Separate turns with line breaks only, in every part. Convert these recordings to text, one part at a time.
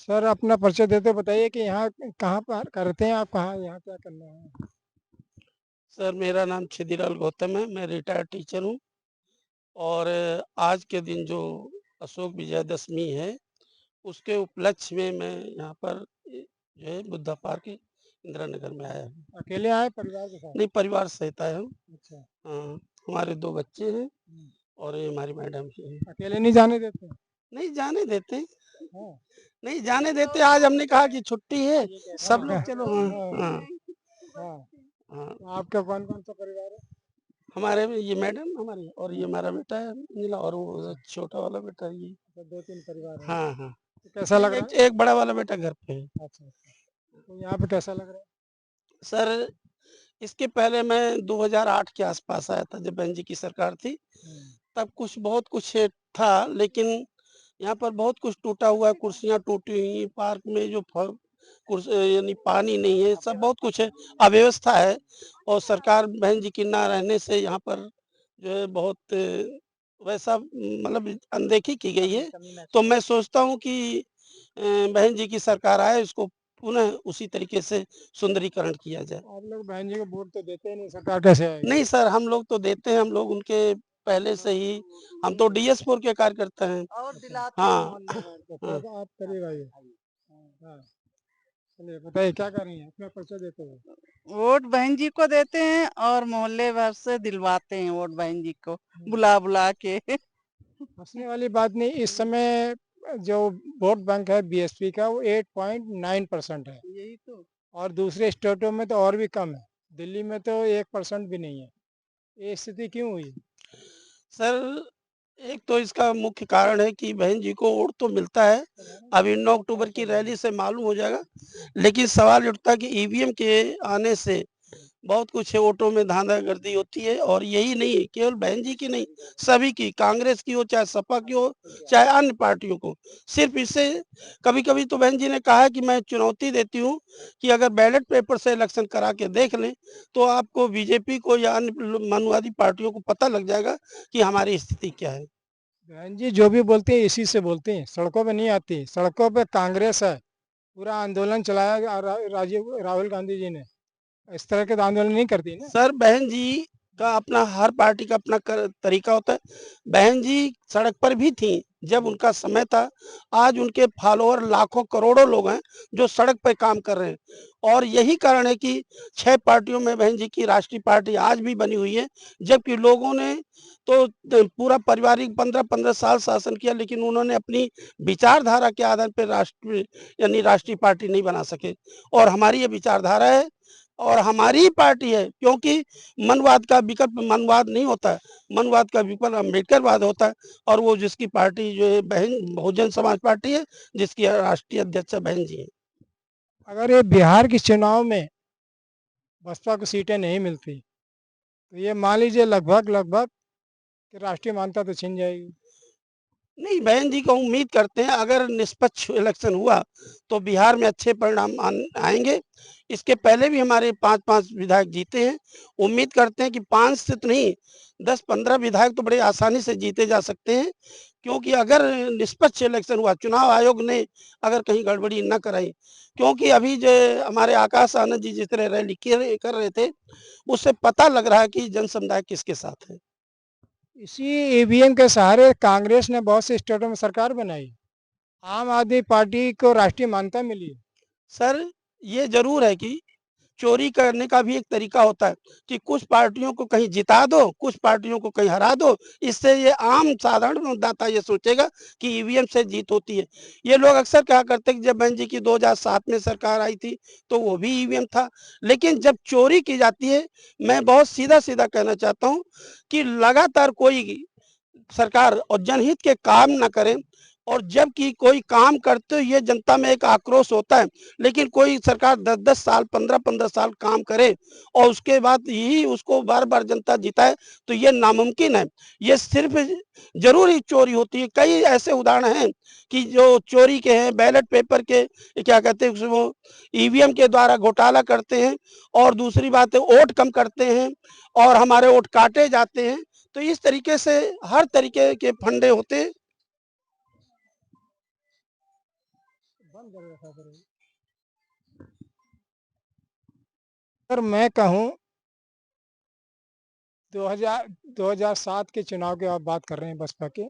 Sir अपना परिचय देते बताइए कि यहाँ कहाँ पर करते हैं आप, कहाँ यहाँ क्या करना है।
सर मेरा नाम छिदीलाल गौतम है, मैं रिटायर्ड टीचर हूँ। और आज के दिन जो अशोक विजयदशमी है, उसके उपलक्ष्य में मैं यहाँ पर जो है बुद्धा पार्क इंदिरा नगर में आया हूँ।
अकेले आए परिवार के साथ?
नहीं, परिवार सहित आया हूँ।
अच्छा।
हाँ, हमारे 2 बच्चे हैं
हम्म।
और ये हमारी मैडम भी हैं।
अकेले नहीं जाने देते?
नहीं जाने देते,
हाँ।
नहीं जाने देते। आज हमने कहा कि छुट्टी है,
हाँ
सब
हाँ
लोग चलो। हाँ,
हाँ
हाँ,
हाँ।
हाँ।
तो आपका कौन कौन सा परिवार है?
हमारे में ये मैडम हमारी और ये
हाँ।
हमारा बेटा है नीला, और वो
अच्छा।
छोटा वाला बेटा ये।
तो दो तीन परिवार हैं।
हाँ, हाँ।
तो कैसा
नहीं,
लग रहा
एक
है?
एक बड़ा वाला बेटा घर पे है।
अच्छा अच्छा। तो यहाँ पे कैसा लग रहा
सर इसके पहले मैं 2008 के आसपास आया था, जब बहन जी की सरकार थी।
है?
तब कुछ बहुत कुछ था, लेकिन यहाँ पर बहुत कुछ टूटा हुआ है, कुर्सियाँ टूटी हुई हैं, पार्क में जो यानी पानी नहीं है, सब बहुत कुछ है, अव्यवस्था है। और सरकार बहन जी की ना रहने से यहाँ पर जो है बहुत वैसा मतलब अनदेखी की गई है। तो मैं सोचता हूँ कि बहन जी की सरकार आए, इसको पुनः उसी तरीके से सुंदरीकरण किया जाए।
आप लोग बहन जी को वोट तो देते ही नहीं, सरकार कैसे आएगी?
नहीं सर, हम लोग तो देते हैं, हम लोग उनके पहले से ही, हम तो DS4 के कार्यकर्ता हैं।
और दिलाते हैं
हाँ,
मोहल्ले में तो
हाँ।
कैसा आप करिए भाई। हाँ। चलिए बताइए क्या कर रही हैं, अपना परिचय देते हुए।
वोट बहन जी को देते हैं और मोहल्ले भर से दिलवाते हैं वोट बहन जी को,
हम्म।
बुला बुला के।
हंसने वाली बात नहीं, इस समय जो वोट बैंक है बीएसपी का वो 8.9% है।
यही तो।
और दूसरे स्टेटों में तो और भी कम है। दिल्ली में तो 1% भी नहीं है। ये स्थिति क्यों हुई?
सर एक तो इसका मुख्य कारण है कि बहन जी को वोट तो मिलता है, अभी 9 अक्टूबर की रैली से मालूम हो जाएगा। लेकिन सवाल उठता है कि ईवीएम के आने से बहुत कुछ है, वोटों में धांधागर्दी होती है। और यही नहीं, केवल बहन जी की नहीं, सभी की, कांग्रेस की हो, चाहे सपा की हो, चाहे अन्य पार्टियों को। सिर्फ इससे कभी कभी तो बहन जी ने कहा है कि मैं चुनौती देती हूँ कि अगर बैलेट पेपर से इलेक्शन करा के देख लें, तो आपको बीजेपी को या अन्य मनुवादी पार्टियों को पता लग जाएगा कि हमारी स्थिति क्या है।
बहन जी जो भी बोलती हैं इसी से बोलती हैं, सड़कों पे नहीं आती। सड़कों पे कांग्रेस है, पूरा आंदोलन चलाया राहुल गांधी जी ने। इस तरह के तो आंदोलन नहीं करती ना।
सर बहन जी का अपना, हर पार्टी का अपना तरीका होता है। बहन जी सड़क पर भी थी जब उनका समय था। आज उनके फॉलोअर लाखों करोड़ों लोग हैं जो सड़क पर काम कर रहे हैं। और यही कारण है कि 6 पार्टियों में बहन जी की राष्ट्रीय पार्टी आज भी बनी हुई है। जबकि लोगों ने तो पूरा पारिवारिक 15-15 साल शासन किया, लेकिन उन्होंने अपनी विचारधारा के आधार पर राष्ट्रीय यानी राष्ट्रीय पार्टी नहीं बना सके। और हमारी ये विचारधारा है और हमारी ही पार्टी है, क्योंकि मनवाद का विकल्प मनवाद नहीं होता है, मनवाद का विकल्प अम्बेडकरवाद होता है। और वो जिसकी पार्टी जो है बहन बहुजन समाज पार्टी है, जिसकी राष्ट्रीय अध्यक्ष बहन जी है।
अगर ये बिहार के चुनाव में बसपा को सीटें नहीं मिलती तो ये मान लीजिए लगभग लगभग कि राष्ट्रीय मान्यता तो छिन जाएगी।
नहीं, बहन जी को उम्मीद करते हैं, अगर निष्पक्ष इलेक्शन हुआ तो बिहार में अच्छे परिणाम आएंगे। इसके पहले भी हमारे 5-5 विधायक जीते हैं। उम्मीद करते हैं कि 5 से तो नहीं, 10-15 विधायक तो बड़े आसानी से जीते जा सकते हैं। क्योंकि अगर निष्पक्ष इलेक्शन हुआ, चुनाव आयोग ने अगर कहीं गड़बड़ी न कराई, क्योंकि अभी जो हमारे आकाश आनंद जी जिस तरह रैली कर रहे थे, उससे पता लग रहा है कि जन समुदाय किसके साथ है।
इसी ईवीएम के सहारे कांग्रेस ने बहुत से स्टेटों में सरकार बनाई। आम आदमी पार्टी को राष्ट्रीय मान्यता मिली।
सर ये जरूर है कि चोरी करने का भी एक तरीका होता है कि कुछ पार्टियों को कहीं जिता दो, कुछ पार्टियों को कहीं हरा दो। इससे ये आम साधारण मतदाता ये सोचेगा कि ईवीएम से जीत होती है। ये लोग अक्सर क्या करते हैं कि जब बहन जी की 2007 में सरकार आई थी तो वो भी ईवीएम था। लेकिन जब चोरी की जाती है, मैं बहुत सीधा सीधा कहना चाहता हूँ कि लगातार कोई सरकार और जनहित के काम न करें, और जबकि कोई काम करते हुए ये जनता में एक आक्रोश होता है, लेकिन कोई सरकार 10-10 साल 15-15 साल काम करे और उसके बाद ही उसको बार बार जनता जिताए, तो ये नामुमकिन है। ये सिर्फ जरूर ही चोरी होती है। कई ऐसे उदाहरण हैं कि जो चोरी के हैं, बैलेट पेपर के क्या कहते हैं वो ईवीएम के द्वारा घोटाला करते हैं। और दूसरी बात है वोट कम करते हैं और हमारे वोट काटे जाते हैं। तो इस तरीके से हर तरीके के फंडे होते हैं।
बंद कर रखा करो। अगर मैं कहूँ 2007 के चुनाव की आप बात कर रहे हैं बसपा के,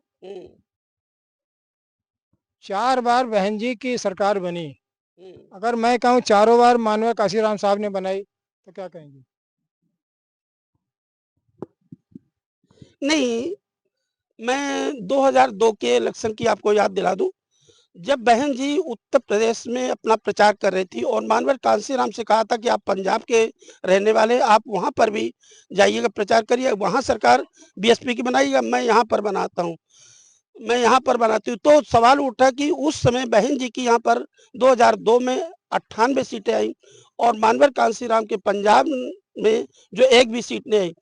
4 बार बहन जी की सरकार बनी। अगर मैं कहूँ चारों बार मानव काशीराम साहब ने बनाई तो क्या कहेंगे?
नहीं, मैं 2002 के इलेक्शन की आपको याद दिला दूं, जब बहन जी उत्तर प्रदेश में अपना प्रचार कर रही थी और मानवर कांसीराम से कहा था कि आप पंजाब के रहने वाले, आप वहां पर भी जाइएगा, प्रचार करिए, वहां सरकार बीएसपी की बनाइएगा, मैं यहाँ पर बनाता हूँ, मैं यहाँ पर बनाती हूँ। तो सवाल उठा कि उस समय बहन जी की यहाँ पर 2002 में 98 सीटें आई और मानवर कांसीराम के पंजाब में जो एक भी सीट नहीं आई।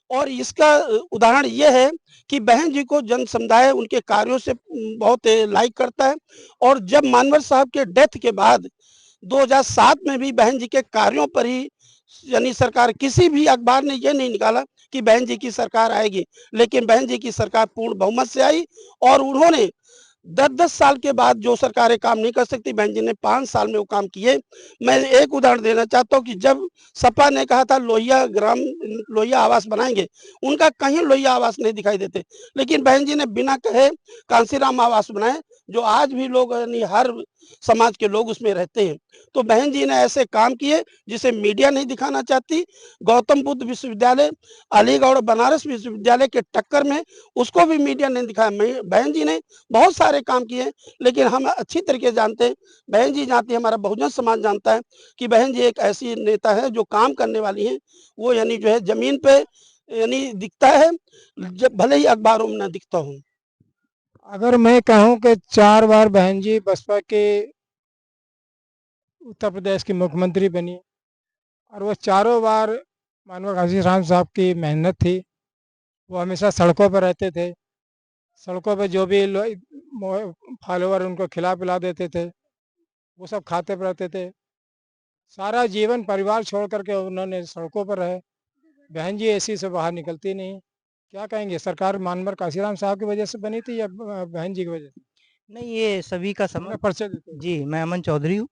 और इसका उदाहरण ये है कि बहन जी को जन समुदाय उनके कार्यों से बहुत लाइक करता है। और जब मानवर साहब के डेथ के बाद 2007 में भी बहन जी के कार्यों पर ही, यानी सरकार, किसी भी अखबार ने ये नहीं निकाला कि बहन जी की सरकार आएगी, लेकिन बहन जी की सरकार पूर्ण बहुमत से आई और उन्होंने 10-10 साल के बाद जो सरकारें काम नहीं कर सकती, बहन जी ने 5 साल में वो काम किए। मैं एक उदाहरण देना चाहता हूँ कि जब सपा ने कहा था लोहिया आवास बनाएंगे, उनका कहीं लोहिया आवास नहीं दिखाई देते, लेकिन बहन जी ने बिना कहे कांसीराम आवास बनाए, जो आज भी लोग, यानी हर समाज के लोग उसमें रहते हैं। तो बहन जी ने ऐसे काम किए जिसे मीडिया नहीं दिखाना चाहती। गौतम बुद्ध विश्वविद्यालय, अलीगढ़ और बनारस विश्वविद्यालय के टक्कर में उसको भी मीडिया नहीं दिखाया। बहन जी ने बहुत सारे काम किए, लेकिन हम अच्छी तरीके जानते हैं, बहन जी जानती है, हमारा बहुजन समाज जानता है कि बहन जी एक ऐसी नेता है जो काम करने वाली है। वो यानी जो है जमीन पे यानी दिखता है, जब भले ही अखबारों में ना दिखता हूँ।
अगर मैं कहूँ कि 4 बार बहन जी बसपा के उत्तर प्रदेश की मुख्यमंत्री बनी और वो चारों बार मानव काशीराम साहब की मेहनत थी। वो हमेशा सड़कों पर रहते थे, सड़कों पे जो भी फॉलोवर उनको खिला पिला देते थे वो सब खाते पर रहते थे। सारा जीवन परिवार छोड़ करके उन्होंने सड़कों पर रहे। बहन जी एसी से बाहर निकलती नहीं। क्या कहेंगे, सरकार मानवर काशीराम साहब की वजह से बनी थी या बहन जी की वजह से?
नहीं, ये सभी का
अपना
समग्र
परिचय देते हैं।
जी, मैं अमन चौधरी हूँ।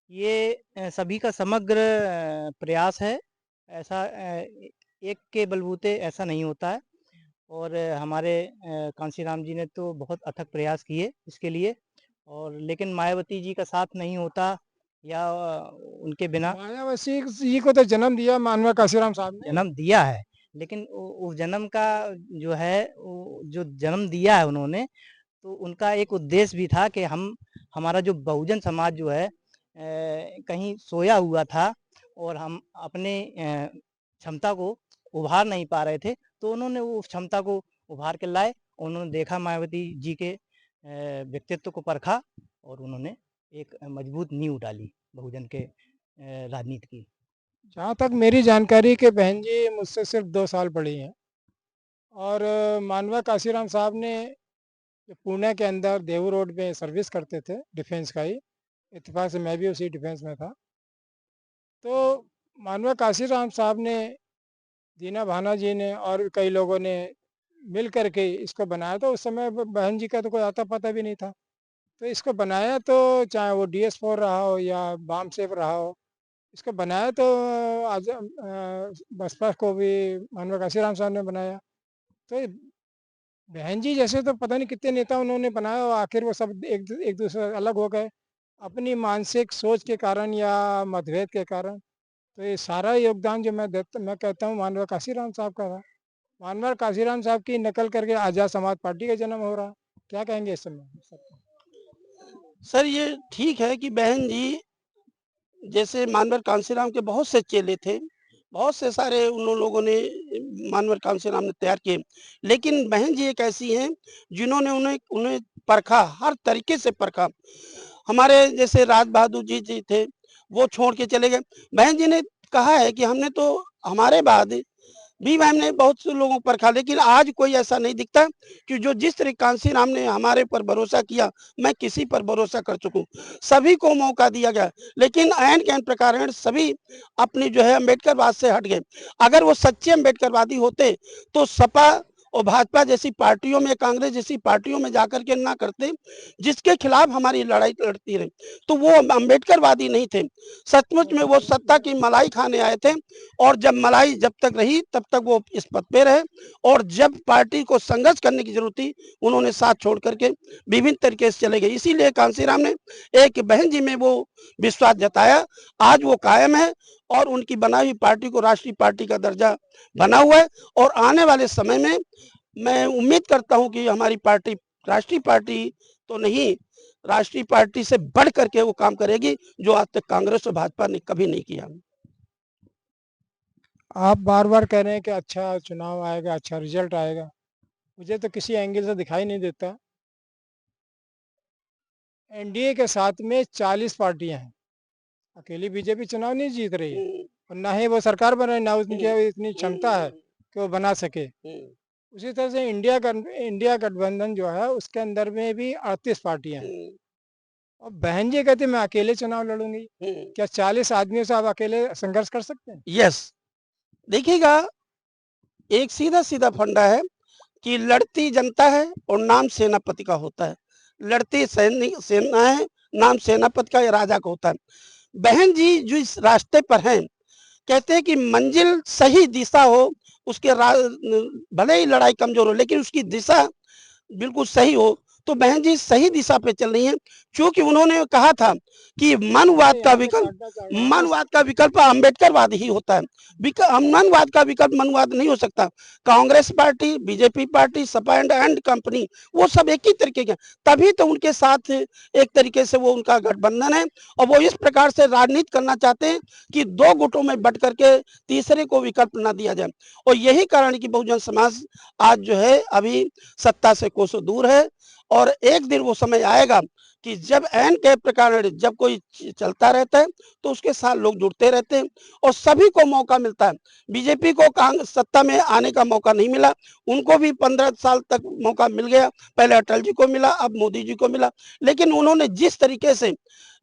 ये सभी का समग्र प्रयास है। ऐसा एक के बलबूते ऐसा नहीं होता है और हमारे कांशीराम जी ने तो बहुत अथक प्रयास किए इसके लिए, और लेकिन मायावती जी का साथ नहीं होता या उनके बिना
मायावती जी को तो जन्म दिया मानव काशीराम साहब ने।
जन्म दिया है, लेकिन उस जन्म का जो है, जो जन्म दिया है उन्होंने, तो उनका एक उद्देश्य भी था कि हमारा जो बहुजन समाज जो है कहीं सोया हुआ था और हम अपने क्षमता को उभार नहीं पा रहे थे, तो उन्होंने वो क्षमता को उभार के लाए। उन्होंने देखा मायावती जी के व्यक्तित्व को परखा और उन्होंने एक मजबूत नींव डाली बहुजन के राजनीति की।
जहाँ तक मेरी जानकारी के बहन जी मुझसे सिर्फ 2 साल बड़ी हैं और मानवा काशीराम साहब ने पुणे के अंदर देवू रोड पे सर्विस करते थे डिफेंस का ही। इत्तेफाक से मैं भी उसी डिफेंस में था। तो मानवा काशीराम साहब ने, दीना भाना जी ने और कई लोगों ने मिल करके इसको बनाया। तो उस समय बहन जी का तो कोई आता पता भी नहीं था। तो इसको बनाया तो चाहे वो DS4 रहा हो या बाम सेव रहा हो, इसको बनाया तो आज बसपा को भी मानव काशीराम साहब ने बनाया। तो बहन जी जैसे तो पता नहीं कितने नेता उन्होंने बनाया और आखिर वो सब एक दूसरे से अलग हो गए अपनी मानसिक सोच के कारण या मतभेद के कारण। तो ये सारा योगदान जो मैं कहता हूँ मानव काशीराम साहब का था। मानव काशीराम साहब की नकल करके आज़ाद समाज पार्टी का जन्म हो रहा है। क्या कहेंगे इस समय?
सर, ये ठीक है कि बहन जी जैसे मानवर कांसीराम के बहुत से चेले थे, बहुत से सारे उन लोगों ने मानवर कांसीराम ने तैयार किए, लेकिन बहन जी एक ऐसी हैं जिन्होंने उन्हें उन्हें परखा, हर तरीके से परखा। हमारे जैसे राज बहादुर जी थे, वो छोड़ के चले गए। बहन जी ने कहा है कि हमने तो, हमारे बाद भी मैम ने बहुत से लोगों पर खा, लेकिन आज कोई ऐसा नहीं दिखता कि जो जिस तरह कांसीराम ने हमारे पर भरोसा किया, मैं किसी पर भरोसा कर चुकूं। सभी को मौका दिया गया, लेकिन ऐन कैन प्रकार सभी अपनी जो है अम्बेडकरवाद से हट गए। अगर वो सच्चे अम्बेडकरवादी होते तो सपा और भाजपा जैसी पार्टियों में, कांग्रेस जैसी पार्टियों में जाकर के ना करते, जिसके खिलाफ हमारी लड़ाई लड़ती रही, तो वो अम्बेडकरवादी नहीं थे। सचमुच में वो सत्ता की मलाई खाने आए थे, और जब मलाई जब तक रही तब तक वो इस पद पे रहे, और जब पार्टी को संघर्ष करने की जरूरत थी उन्होंने साथ छोड़ करके विभिन्न तरीके से चले गए। इसीलिए कांसीराम ने एक बहन जी में वो विश्वास जताया, आज वो कायम है और उनकी बनाई हुई पार्टी को राष्ट्रीय पार्टी का दर्जा बना हुआ है। और आने वाले समय में मैं उम्मीद करता हूं कि हमारी पार्टी राष्ट्रीय पार्टी तो नहीं, राष्ट्रीय पार्टी से बढ़ करके वो काम करेगी जो आज तक कांग्रेस और भाजपा ने कभी नहीं किया।
आप बार-बार कह रहे हैं कि अच्छा चुनाव आएगा, अच्छा रिजल्ट आएगा। मुझे तो किसी एंगल से दिखाई नहीं देता। एनडीए के साथ में 40 पार्टियां हैं। अकेली बीजेपी चुनाव नहीं जीत रही है, और ना ही वो सरकार बना, ना उनकी इतनी क्षमता है कि वो बना सके। उसी तरह से इंडिया गठबंधन जो है उसके अंदर में भी 38 पार्टियां हैं। और बहन जी कहती मैं अकेले चुनाव लड़ूंगी। क्या 40 आदमियों से आप अकेले संघर्ष कर सकते हैं?
यस, देखिएगा, एक सीधा सीधा फंडा है कि लड़ती जनता है और नाम सेनापति का होता है। लड़ती सेना है, नाम सेनापति का या राजा का होता है। बहन जी जो इस रास्ते पर हैं, कहते हैं कि मंजिल सही दिशा हो, उसके भले ही लड़ाई कमजोर हो लेकिन उसकी दिशा बिल्कुल सही हो, तो बहन जी सही दिशा पे चल रही हैं। क्योंकि उन्होंने कहा था कि मनवाद का विकल्प अम्बेडकरवाद ही होता है। मनवाद का विकल्प मनवाद नहीं हो सकता। Congress party, BJP party, spa and company, वो सब एक ही तरीके के, तभी तो उनके साथ एक तरीके से वो उनका गठबंधन है। और वो इस प्रकार से राजनीति करना चाहते हैं कि दो गुटों में बट करके तीसरे को विकल्प ना दिया जाए। और यही कारण है कि बहुजन समाज आज जो है अभी सत्ता से कोसों दूर है। और एक दिन वो समय आएगा कि जब एन के प्रकार जब कोई चलता रहता है तो उसके साथ लोग जुड़ते रहते हैं और सभी को मौका मिलता है। बीजेपी को सत्ता में आने का मौका नहीं मिला, उनको भी 15 साल तक मौका मिल गया। पहले अटल जी को मिला, अब मोदी जी को मिला, लेकिन उन्होंने जिस तरीके से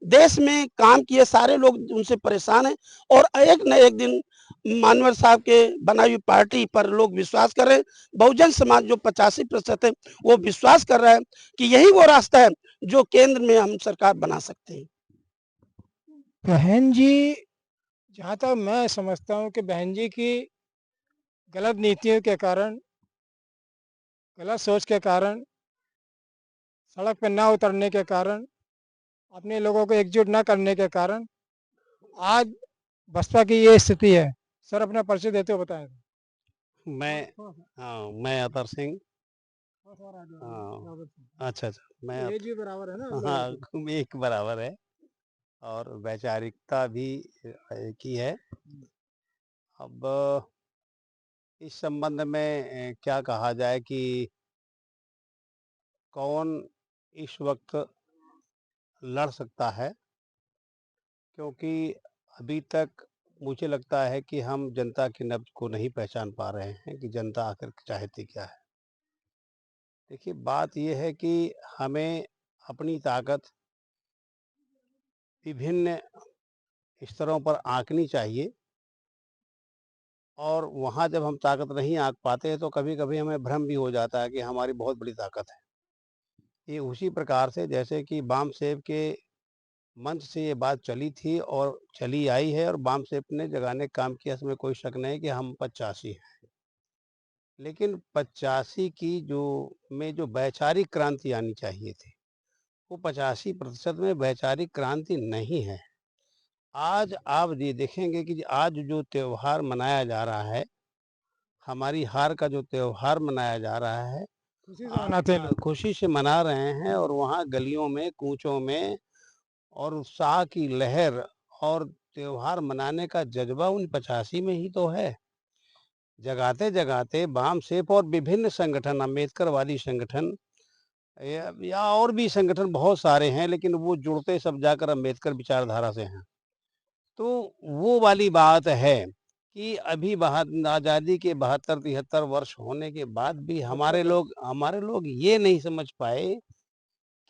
देश में काम किए, सारे लोग उनसे परेशान हैं। और एक न एक दिन मानवर साहब के बनाई हुई पार्टी पर लोग विश्वास कर रहे हैं। बहुजन समाज जो 85% है वो विश्वास कर रहा है कि यही वो रास्ता है जो केंद्र में हम सरकार बना सकते हैं।
बहन जी, जहाँ तक मैं समझता हूँ कि बहन जी की गलत नीतियों के कारण, गलत सोच के कारण, सड़क पर ना उतरने के कारण, अपने लोगों को एकजुट ना करने के कारण आज बसपा की ये स्थिति है। सर अपना परिचय देते हो बताएं।
मैं अतर सिंह। अच्छा, मैं
एज भी बराबर है ना आप
हाँ,
लोगों की?
एक बराबर है और वैचारिकता भी एक ही है। अब इस संबंध में क्या कहा जाए कि कौन इस वक्त लड़ सकता है, क्योंकि अभी तक मुझे लगता है कि हम जनता की नब्ज को नहीं पहचान पा रहे हैं कि जनता आखिर चाहती क्या है। देखिए, बात यह है कि हमें अपनी ताकत विभिन्न स्तरों पर आंकनी चाहिए, और वहाँ जब हम ताकत नहीं आंक पाते हैं तो कभी-कभी हमें भ्रम भी हो जाता है कि हमारी बहुत बड़ी ताकत है। ये उसी प्रकार से जैसे कि बामसेब के मंच से ये बात चली थी और चली आई है, और बामसेब ने जगाने का काम किया, इसमें कोई शक नहीं कि हम 85 हैं। लेकिन 85 की जो वैचारिक क्रांति आनी चाहिए थी, वो 85% में वैचारिक क्रांति नहीं है। आज आप ये देखेंगे कि आज जो त्योहार मनाया जा रहा है, हमारी हार का जो त्योहार मनाया जा रहा है,
खुशी से मनाते हैं लोग।
खुशी से मना रहे हैं, और वहाँ गलियों में, कूचों में और उत्साह की लहर और त्योहार मनाने का जज्बा उन 85 में ही तो है। जगाते जगाते बामसेब और विभिन्न संगठन, अम्बेडकरवादी संगठन या और भी संगठन बहुत सारे हैं, लेकिन वो जुड़ते सब जाकर अम्बेडकर विचारधारा से हैं। तो वो वाली बात है कि अभी आज़ादी के 72-73 वर्ष होने के बाद भी हमारे लोग ये नहीं समझ पाए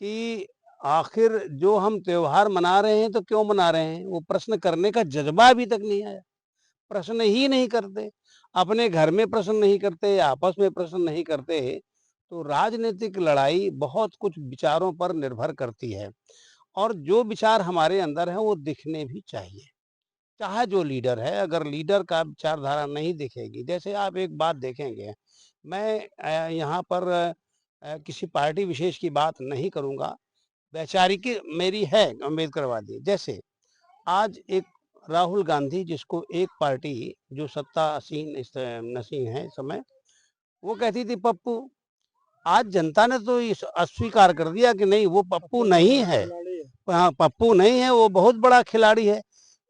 कि आखिर जो हम त्योहार मना रहे हैं तो क्यों मना रहे हैं। वो प्रश्न करने का जज्बा अभी तक नहीं आया, प्रश्न ही नहीं करते। अपने घर में प्रश्न नहीं करते, आपस में प्रश्न नहीं करते, तो राजनीतिक लड़ाई बहुत कुछ विचारों पर निर्भर करती है और जो विचार हमारे अंदर है वो दिखने भी चाहिए। चाहे जो लीडर है, अगर लीडर का विचारधारा नहीं दिखेगी, जैसे आप एक बात देखेंगे, मैं यहाँ पर किसी पार्टी विशेष की बात नहीं करूँगा, वैचारिक मेरी है अम्बेडकरवादी। जैसे आज एक राहुल गांधी जिसको एक पार्टी जो सत्तासीन नसीन है इस समय, वो कहती थी पप्पू, आज जनता ने तो इस अस्वीकार कर दिया कि नहीं वो पप्पू नहीं है। हाँ, पप्पू नहीं है, वो बहुत बड़ा खिलाड़ी है।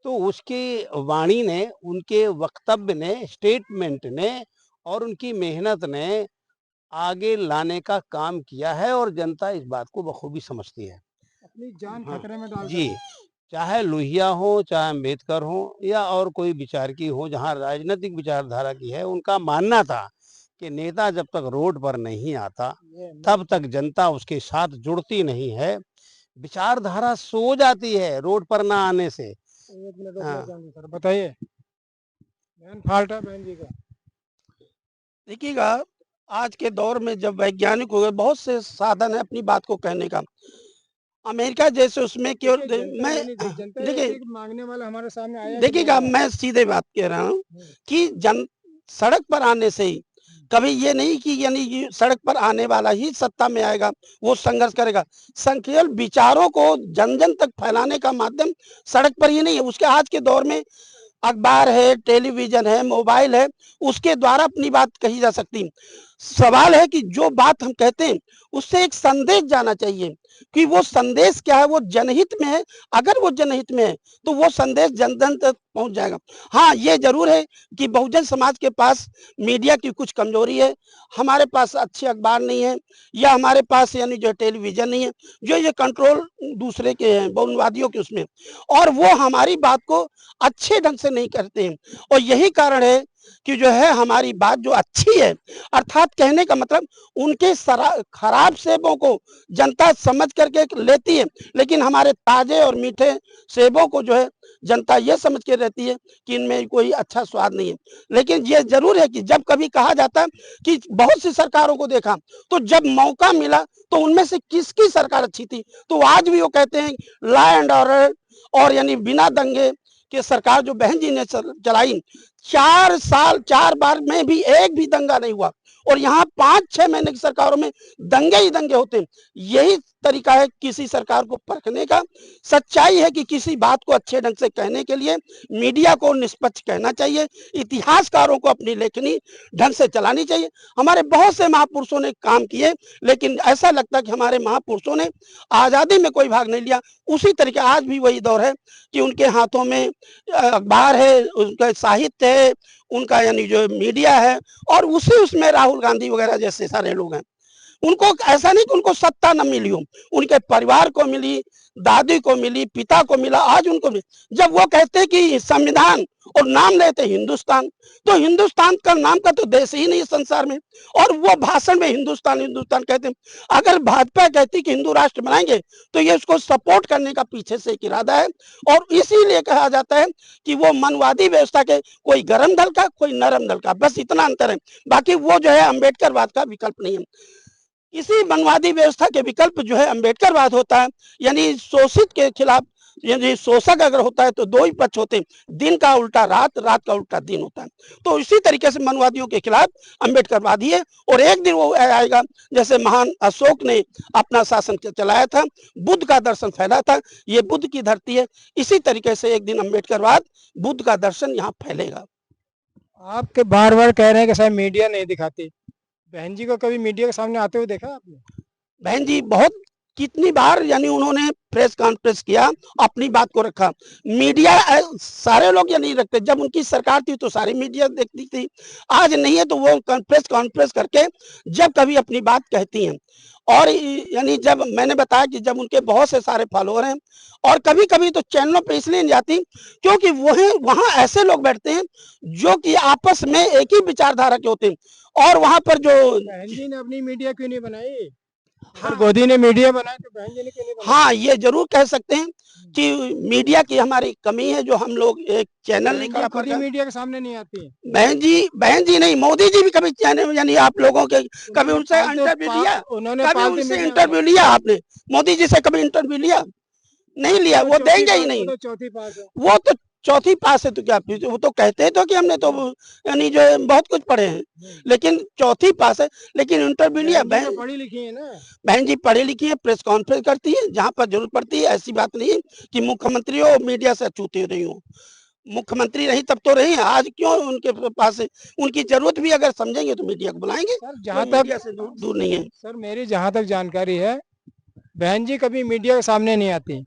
तो उसकी वाणी ने, उनके वक्तव्य ने, स्टेटमेंट ने और उनकी मेहनत ने आगे लाने का काम किया है और जनता इस बात को बखूबी समझती है।
अपनी जान
हाँ,
खतरे में डाल
जी, चाहे लोहिया हो, चाहे अम्बेडकर हो या और कोई विचार की हो, जहाँ राजनीतिक विचारधारा की है, उनका मानना था कि नेता जब तक रोड पर नहीं आता, तब तक जनता उसके साथ जुड़ती नहीं है। विचारधारा सो जाती है रोड पर ना आने से।
एक मिनट
हाँ।
सर, बताइए मेन फॉल्ट है बहन जी का।
देखिएगा, आज के दौर में जब वैज्ञानिक हो गए, बहुत से साधन है अपनी बात को कहने का। अमेरिका जैसे उसमें केवल
जनता
देखिए,
मांगने वाला हमारे सामने आया कि
देखिएगा,
नहीं आया?
मैं सीधे बात कह रहा हूँ कि सड़क पर आने से ही कभी ये नहीं कि यानी ये सड़क पर आने वाला ही सत्ता में आएगा, वो संघर्ष करेगा। केवल विचारों को जन जन तक फैलाने का माध्यम सड़क पर ही नहीं है, उसके आज के दौर में अखबार है, टेलीविजन है, मोबाइल है, उसके द्वारा अपनी बात कही जा सकती। सवाल है कि जो बात हम कहते हैं उससे एक संदेश जाना चाहिए कि वो संदेश क्या है, वो जनहित में है। अगर वो जनहित में है तो वो संदेश जन जन तक पहुंच जाएगा। हाँ, ये जरूर है कि बहुजन समाज के पास मीडिया की कुछ कमजोरी है, हमारे पास अच्छे अखबार नहीं है या हमारे पास यानी जो टेलीविजन नहीं है, जो ये कंट्रोल दूसरे के हैं, बहुलवादियों के उसमें, और वो हमारी बात को अच्छे ढंग से नहीं करते हैं। और यही कारण है कि जो है हमारी बात जो अच्छी है, अर्थात कहने का मतलब उनके खराब सेबों को जनता समझ करके लेती है, लेकिन हमारे ताजे और मीठे सेबों को जो है जनता ये समझ के रहती है कि इनमें कोई अच्छा स्वाद नहीं है। लेकिन ये जरूर है कि जब कभी कहा जाता है कि बहुत सी सरकारों को देखा, तो जब मौका मिला तो उनमें से किसकी सरकार अच्छी थी, तो आज भी वो कहते हैं लॉ एंड ऑर्डर और यानी बिना दंगे कि सरकार जो बहन जी ने चलाई, 4 साल 4 बार में भी एक भी दंगा नहीं हुआ, और यहाँ 5-6 महीने की सरकारों में दंगे ही दंगे होते हैं। यही तरीका है किसी सरकार को परखने का। सच्चाई है कि किसी बात को अच्छे ढंग से कहने के लिए मीडिया को निष्पक्ष कहना चाहिए, इतिहासकारों को अपनी लेखनी ढंग से चलानी चाहिए। हमारे बहुत से महापुरुषों ने काम किए, लेकिन ऐसा लगता है कि हमारे महापुरुषों ने आज़ादी में कोई भाग नहीं लिया। उसी तरीके आज भी वही दौर है कि उनके हाथों में अखबार है, उनका साहित्य है, उनका यानी जो मीडिया है, और उसी उसमें राहुल गांधी वगैरह जैसे सारे लोग हैं। उनको ऐसा नहीं कि उनको सत्ता न मिली हो, उनके परिवार को मिली, दादी को मिली, पिता को मिला, आज उनको मिली। जब वो कहते कि संविधान और नाम लेते हिंदुस्तान, तो हिंदुस्तान का नाम का तो देश ही नहीं संसार में, और वो भाषण में हिंदुस्तान हिंदुस्तान कहते हैं। अगर भाजपा कहती कि हिंदू राष्ट्र बनाएंगे तो ये उसको सपोर्ट करने का पीछे से एक इरादा है, और इसीलिए कहा जाता है कि वो मनवादी व्यवस्था के कोई गर्म दल का, कोई नरम दल का, बस इतना अंतर है। बाकी वो जो है अम्बेडकरवाद का विकल्प नहीं है। इसी मनवादी व्यवस्था के विकल्प जो है अम्बेडकरवाद होता है, यानी शोषित के खिलाफ, यानी शोषक अगर होता है तो दो ही पक्ष होते हैं, दिन का उल्टा रात, रात का उल्टा दिन होता है। तो इसी तरीके से मनवादियों के खिलाफ अम्बेडकरवाद ही है, और एक दिन वो आएगा जैसे महान अशोक ने अपना शासन चलाया था, बुद्ध का दर्शन फैला था, ये बुद्ध की धरती है। इसी तरीके से एक दिन अम्बेडकरवाद, बुद्ध का दर्शन यहाँ फैलेगा।
आपके बार बार कह रहे हैं कि शायद मीडिया नहीं दिखाती, बहन जी को कभी मीडिया के सामने आते हुए देखा आपने?
बहन जी बहुत कितनी बार यानी उन्होंने प्रेस कॉन्फ्रेंस किया, अपनी बात को रखा। मीडिया सारे लोग या नहीं रखते, जब उनकी सरकार थी तो सारी मीडिया देखती थी, आज नहीं है तो वो प्रेस कॉन्फ्रेंस करके जब कभी अपनी बात कहती हैं। और यानी जब मैंने बताया कि जब उनके बहुत से सारे फॉलोअर हैं, और कभी कभी तो चैनलों पे इसलिए नहीं जाती क्योंकि वहाँ ऐसे लोग बैठते हैं जो कि आपस में एक ही विचारधारा के होते हैं, और वहां पर जो
बहन जी ने अपनी मीडिया क्यों नहीं बनाई? अगर गोदी ने मीडिया बनाया तो बहन जी ने क्यों नहीं बनाया?
हाँ, ये जरूर कह सकते हैं कि मीडिया की हमारी कमी है, जो हम लोग एक चैनल नहीं
बहन
खड़ा
जी खुद ही
कर।
मीडिया के सामने नहीं आती है।
बहन जी नहीं, मोदी जी भी कभी चैनल, यानी आप लोगों के कभी उनसे इंटरव्यू लिया?
उन्होंने
कभी
पालतू
उनसे
मीडिया
इंटरव्यू लिया आपने? मोदी जी से कभी इंटरव्यू लिया? नहीं लिया, वो देंगे ही नहीं।
वो तो चौथी पास है।
वो तो चौथी पास है तो क्या, वो तो कहते हैं तो कि हमने तो यानी जो है बहुत कुछ पढ़े हैं, लेकिन चौथी पास है, लेकिन इंटरव्यू लिया?
बहन जी तो पढ़ी लिखी है ना।
बहन जी पढ़ी लिखी है, प्रेस कॉन्फ्रेंस करती है जहां पर जरूरत पड़ती है। ऐसी बात नहीं है कि मुख्यमंत्री हो मीडिया से अछूते रही हो। मुख्यमंत्री रही तब तो रही, आज क्यों उनके पास है? उनकी जरूरत भी अगर समझेंगे तो मीडिया को बुलाएंगे।
सर
कोई
जहाँ
मीडिया
तक
से दूर नहीं है।
सर मेरी जहाँ तक जानकारी है, बहन जी कभी मीडिया के सामने नहीं आती।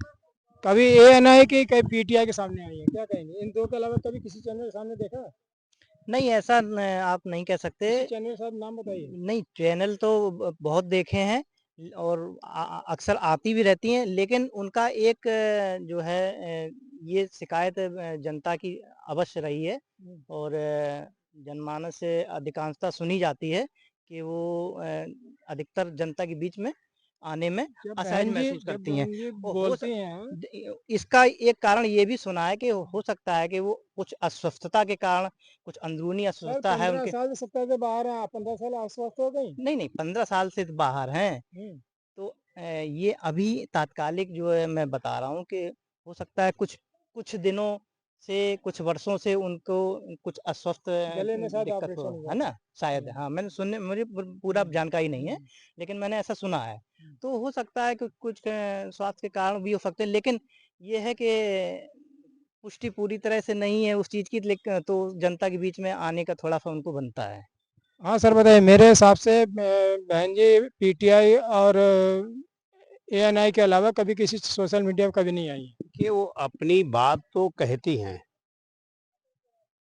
कभी ANI की, कभी PTI के सामने आई है। क्या कहेंगे इन दो के अलावा? कभी किसी चैनल के सामने देखा?
नहीं, ऐसा आप नहीं कह सकते।
किसी चैनल का नाम बताइए।
नहीं, चैनल तो बहुत देखे हैं और अक्सर आती भी रहती हैं, लेकिन उनका एक जो है ये शिकायत जनता की अवश्य रही है और जनमानस से अधिकांशता सुनी जाती है कि वो अधिकतर जनता के बीच में आने में असहज महसूस करती हैं। और
बोलती हैं
इसका एक कारण ये भी सुना है कि हो सकता है कि वो कुछ अस्वस्थता के कारण, कुछ अंदरूनी
सर
अस्वस्थता है
15
उनके।
साल से 17 से बाहर हैं। 15 साल अस्वस्थ हो गई।
नहीं, 15 साल से तो बाहर हैं। तो ये अभी तात्कालिक जो है मैं बता रहा हूँ कि हो सकता है कुछ कुछ दिनों से, कुछ वर्षों से उनको कुछ अस्वस्थ
गले में शायद
दिक्कत
ऑपरेशन
हो,
हुआ
है
था।
ना? शायद, हाँ, मैंने सुनने, मुझे पूरा जानकारी नहीं है, लेकिन मैंने ऐसा सुना है। तो हो सकता है कि कुछ स्वास्थ्य के कारण भी हो सकते हैं, लेकिन ये है कि पुष्टि पूरी तरह से नहीं है उस चीज़ की, तो जनता के बीच में आने का थोड़ा-सा उनको बनता है।
हाँ सर बताइए। मेरे हिसाब से बहन जी PTI और ANI के अलावा कभी किसी सोशल मीडिया पे कभी नहीं आई है।
कि वो अपनी बात तो कहती हैं,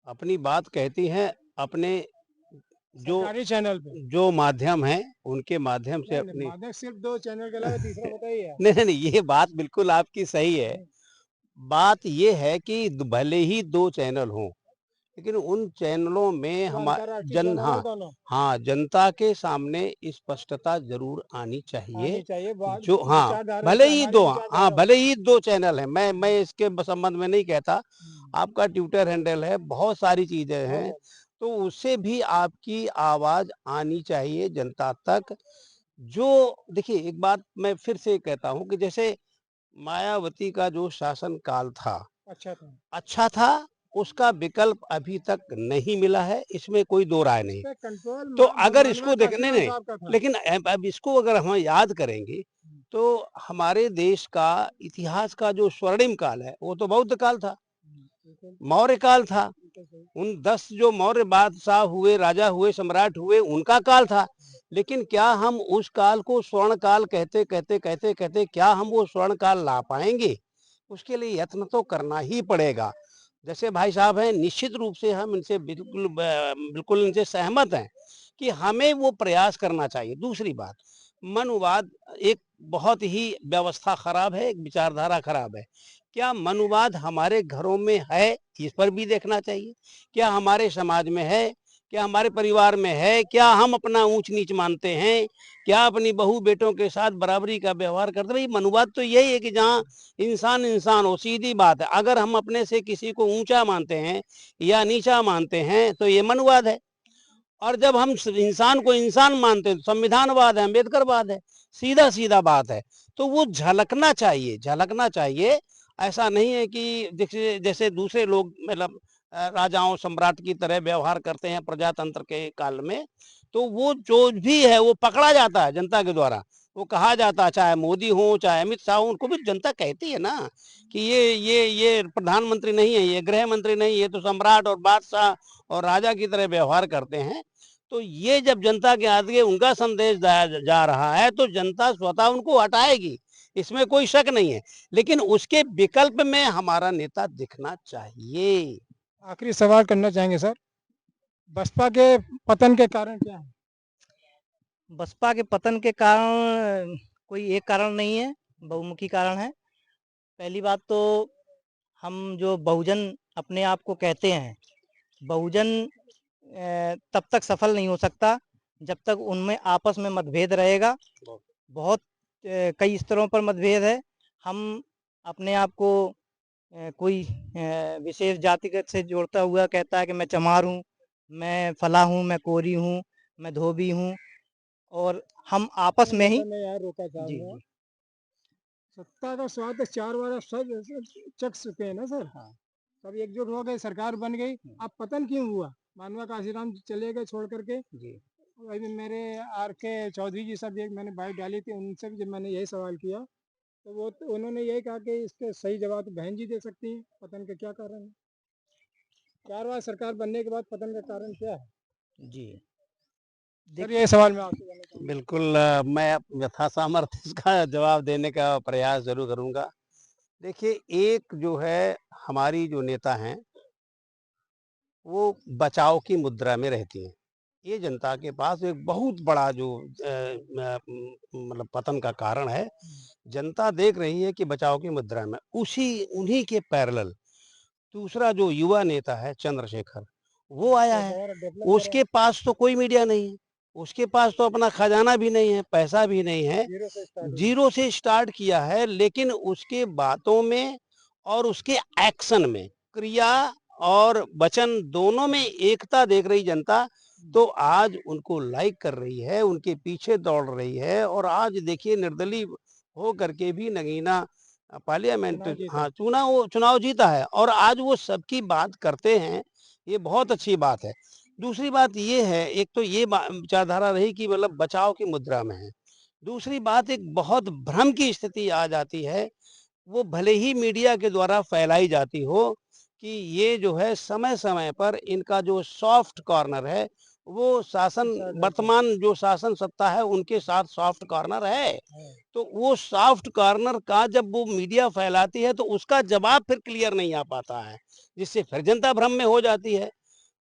अपनी बात कहती हैं, अपने जो
सरकारी चैनल पे।
जो माध्यम है उनके माध्यम से
नहीं नहीं,
अपनी
माध्यम सिर्फ 2 चैनल के अलावा तीसरा बताइए आप।
नहीं, ये बात बिल्कुल आपकी सही है। बात ये है कि भले ही 2 चैनल हों, लेकिन उन चैनलों में
जो
हम
अंतर्राष्ट्रीय
जन
चैनल है
हाँ,
दोनों
हाँ, जनता के सामने स्पष्टता ज़रूर आनी
आनी
चाहिए।
चाहिए।
जो हाँ,
विचारधारा
भले
से
ही
हमारी
2
विचारधारा
हाँ,
हो।
भले ही 2 चैनल हैं, मैं इसके संबंध में नहीं कहता। आपका ट्विटर हैंडल है, बहुत सारी चीज़ें हैं, तो उससे भी आपकी आवाज़ आनी चाहिए जनता तक। जो देखिए, एक बात मैं फिर से कहता हूँ कि जैसे मायावती का जो शासन काल था,
अच्छा था।
अच्छा था, उसका विकल्प अभी तक नहीं मिला है, इसमें कोई दो राय नहीं।
इसका कंट्रोल
तो अगर
मानवा
इसको देखने
काशीराम
नहीं,
साहब का था।
लेकिन अब इसको अगर हम याद करेंगे, तो हमारे देश का इतिहास का जो स्वर्णिम काल है, वो तो बौद्ध काल था,
बिल्कुल
मौर्य काल था।
बिल्कुल सही।
उन 10 जो मौर्य बादशाह हुए, राजा हुए, सम्राट हुए, उनका काल था। लेकिन क्या हम उस काल को स्वर्ण काल कहते क्या हम वो स्वर्ण काल ला पाएंगे? उसके लिए यत्न तो करना ही पड़ेगा। जैसे भाई साहब हैं, निश्चित रूप से हम इनसे बिल्कुल इनसे सहमत हैं कि हमें वो प्रयास करना चाहिए। दूसरी बात, मनुवाद एक बहुत ही व्यवस्था खराब है, एक विचारधारा खराब है। क्या मनुवाद हमारे घरों में है? इस पर भी देखना चाहिए। क्या हमारे समाज में है? क्या हमारे परिवार में है? क्या हम अपना ऊंच नीच मानते हैं? क्या अपनी बहू बेटों के साथ बराबरी का व्यवहार करते हैं? भाई मनुवाद तो यही है कि जहाँ इंसान इंसान हो, सीधी बात है। अगर हम अपने से किसी को ऊंचा मानते हैं या नीचा मानते हैं तो ये मनुवाद है। और जब हम इंसान को इंसान मानते हैं तो संविधानवाद है, अम्बेडकरवाद है। सीधा सीधा बात है। तो वो झलकना चाहिए, झलकना चाहिए। ऐसा नहीं है कि जैसे जैसे दूसरे लोग मतलब राजाओं सम्राट की तरह व्यवहार करते हैं प्रजातंत्र के काल में, तो वो जो भी है वो पकड़ा जाता है जनता के द्वारा। वो कहा जाता है, चाहे मोदी हो चाहे अमित शाह हो, उनको भी जनता कहती है ना कि ये प्रधानमंत्री नहीं है, ये गृह मंत्री नहीं, ये तो सम्राट और बादशाह और राजा की तरह व्यवहार करते हैं। तो ये जब जनता के आगे उनका संदेश जा रहा है तो जनता स्वतः उनको हटाएगी, इसमें कोई शक नहीं है। लेकिन उसके विकल्प में हमारा नेता दिखना चाहिए।
आखिरी सवाल करना चाहेंगे सर, बसपा के पतन के कारण क्या है?
बसपा के पतन के कारण कोई एक कारण नहीं है, बहुमुखी कारण है। पहली बात तो हम जो बहुजन अपने आप को कहते हैं, बहुजन तब तक सफल नहीं हो सकता जब तक उनमें आपस में मतभेद रहेगा, बहुत कई स्तरों पर मतभेद है। हम अपने आप को कोई विशेष जातिगत से जोड़ता हुआ कहता है कि मैं चमार हूँ, मैं फला हूँ, मैं कोरी हूँ, मैं धोबी हूँ, और हम आपस में ही
मैं यहाँ रोका
जी,
चाहूँगा।
जी।
सत्ता का स्वाद तो 4 बार आप सब चख चुके हैं ना सर।
हाँ।
सब एकजुट हो गए, सरकार बन गई। अब पतन क्यों हुआ? मानवा काशीराम चले गए छोड़ करके।
जी।
अभी मेरे आर के चौधरी जी सब एक मैंने बाइट डाली थी, उनसे भी जब मैंने यही सवाल किया तो वो तो उन्होंने यही कहा कि इसके सही जवाब तो बहन जी दे सकती हैं, पतन के क्या कारण है। 4 बार सरकार बनने के बाद पतन का कारण क्या है?
जी।
सर ये सवाल मैं आपसे करना चाहूँगा।
बिल्कुल मैं यथासामर्थ्य इसका जवाब देने का प्रयास ज़रूर करूँगा। देखिए, एक जो है हमारी जो नेता हैं, वो बचाव की मुद्रा में रहती हैं। ये जनता के पास एक बहुत बड़ा जो मतलब पतन का कारण है। जनता देख रही है कि बचाव की मुद्रा में उन्हीं के पैरेलल दूसरा जो युवा नेता है चंद्रशेखर, वो आया है।
और डेवलप
उसके पास तो कोई मीडिया नहीं है, उसके पास तो अपना खजाना भी नहीं है, पैसा भी नहीं है,
जीरो से स्टार्ट हुआ।
जीरो से स्टार्ट किया है, लेकिन उसके बातों में और उसके एक्शन में, क्रिया और वचन दोनों में एकता देख रही जनता, तो आज उनको लाइक कर रही है, उनके पीछे दौड़ रही है। और आज देखिए निर्दलीय हो करके भी नगीना पार्लियामेंट
चुनाव जीता।
हाँ, चुनाव जीता है और आज वो सबकी बात करते हैं, ये बहुत अच्छी बात है। दूसरी बात ये है, एक तो ये विचारधारा रही कि मतलब बचाव की मुद्रा में है। दूसरी बात, एक बहुत भ्रम की स्थिति आ जाती है, वो भले ही मीडिया के द्वारा फैलाई जाती हो कि ये जो है समय-समय पर इनका जो सॉफ्ट कॉर्नर है, वो वर्तमान जो शासन सत्ता है उनके साथ सॉफ्ट कॉर्नर है। तो वो सॉफ्ट कॉर्नर का जब वो मीडिया फैलाती है तो उसका जवाब फिर क्लियर नहीं आ पाता है, जिससे फिर जनता भ्रम में हो जाती है।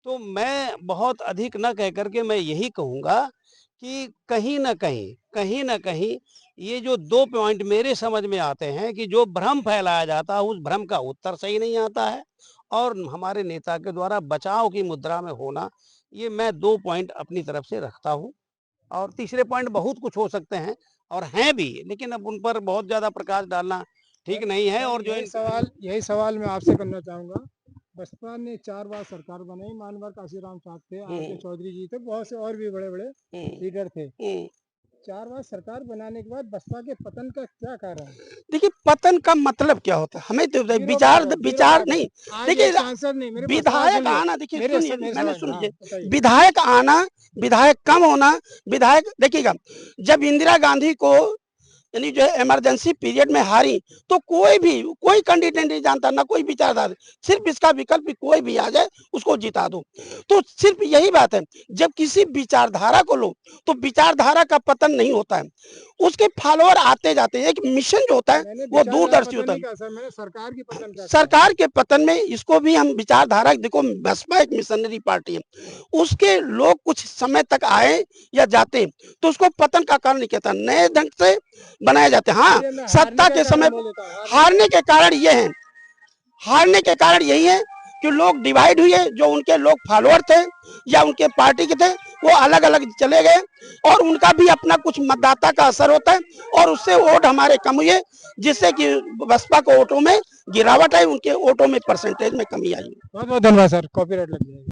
तो मैं बहुत अधिक न कह करके मैं यही कहूँगा कि कहीं न कहीं ये जो 2 पॉइंट मेरे समझ में आते हैं कि जो भ्रम फैलाया जाता है, उस भ्रम का उत्तर सही नहीं आता है और हमारे नेता के द्वारा बचाव की मुद्रा में होना, ये मैं 2 पॉइंट अपनी तरफ से रखता हूँ। और तीसरे पॉइंट बहुत कुछ हो सकते हैं और हैं भी, लेकिन अब उन पर बहुत ज़्यादा प्रकाश डालना ठीक नहीं है। और जो
यही सवाल मैं आपसे करना चाहूँगा। बसपा ने 4 बार सरकार बनाई, मानवा काशीराम साहब थे, आर के चौधरी जी थे, बहुत से और भी बड़े-बड़े लीडर थे। 4 बार सरकार बनाने के बाद बसपा के पतन का क्या कारण है?
देखिए, पतन का मतलब क्या होता है? हमें तो
जीरो
विचार
बराबर, जीरो
विचार
बराबर।
नहीं,
आज
देखिए
एक सांसद नहीं, मेरे पास सवाल
विधायक
सुनिए।
आना, देखिए
मेरे
सुनिए,
मेरे
मैंने
सवाल हाँ,
सुनिए,
बताइए।
विधायक आना, विधायक कम होना, विधायक देखिएगा, जब इंदिरा गांधी को यानी जो है इमरजेंसी पीरियड में हारी, तो कोई कैंडिडेट नहीं जानता, ना कोई विचारधारा, सिर्फ इसका विकल्प कि कोई भी आ जाए उसको जिता दो। तो सिर्फ यही बात है, जब किसी विचारधारा को लो तो विचारधारा का पतन नहीं होता है, उसके फॉलोअर आते जाते हैं। एक मिशन जो होता है
मैंने
वो
विचारधारा
दूरदर्शी
पतन
होता
नहीं
है।
कहा सर, मैंने सरकार की पतन का कहा।
सरकार के पतन में इसको भी हम विचारधारा, देखो बसपा एक मिशनरी पार्टी है, उसके लोग कुछ समय तक आए या जाते तो उसको पतन का कारण नहीं कहता, नए ढंग से बनाए जाते। हाँ,
चलिए, मैं
सत्ता
हारने का
के
कारण
समय
बोल देता हूँ,
हारने के कारण ये है, हारने के कारण यही है कि लोग डिवाइड हुए, जो उनके लोग फॉलोअर थे या उनके पार्टी के थे वो अलग अलग चले गए और उनका भी अपना कुछ मतदाता का असर होता है और उससे वोट हमारे कम हुए, जिससे कि बसपा को वोटों में गिरावट आई, उनके वोटों में परसेंटेज में कमी आई।
बहुत बहुत धन्यवाद सर, कॉपीराइट लग जाएगा।